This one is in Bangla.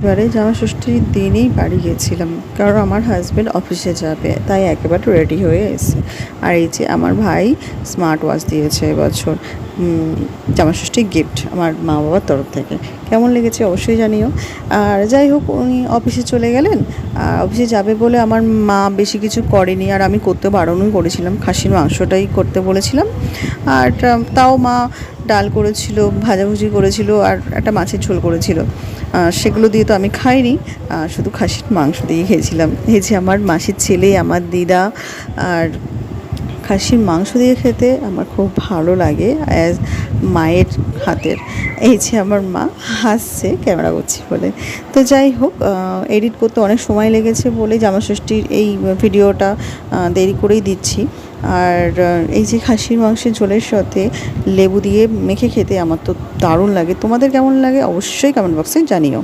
এবারে জামাষষ্ঠীর দিনেই বাড়ি গেছিলাম, কারণ আমার হাজব্যান্ড অফিসে যাবে, তাই একেবারে রেডি হয়ে এসে। আর এই যে আমার ভাই স্মার্ট ওয়াচ দিয়েছে এবছর জামাষষ্ঠীর গিফট আমার মা বাবার তরফ থেকে। কেমন লেগেছে অবশ্যই জানিও। আর যাই হোক, উনি অফিসে চলে গেলেন। আর অফিসে যাবে বলে আমার মা বেশি কিছু করেনি, আর আমি করতে বারণই করেছিলাম, খাসির মাংসটাই করতে বলেছিলাম। আর তাও মা ডাল করেছিল, ভাজাভুজি করেছিল, আর একটা মাছের ঝোল করেছিল। সেগুলো দিয়ে তো আমি খাইনি, শুধু খাসির মাংস দিয়ে খেয়েছিলাম। এই যে আমার মাসির ছেলে, আমার দিদা। আর খাসির মাংস দিয়ে খেতে আমার খুব ভালো লাগে অ্যাজ মায়ের হাতের। এই যে আমার মা হাসছে ক্যামেরা করছি বলে। তো যাই হোক, এডিট করতে অনেক সময় লেগেছে বলে জামাষষ্ঠীর এই ভিডিওটা দেরি করেই দিচ্ছি। আর এই যে খাসির মাংসের ঝোলের সাথে লেবু দিয়ে মেখে খেতে আমার তো দারুণ লাগে। তোমাদের কেমন লাগে অবশ্যই কমেন্ট বক্সে জানিও।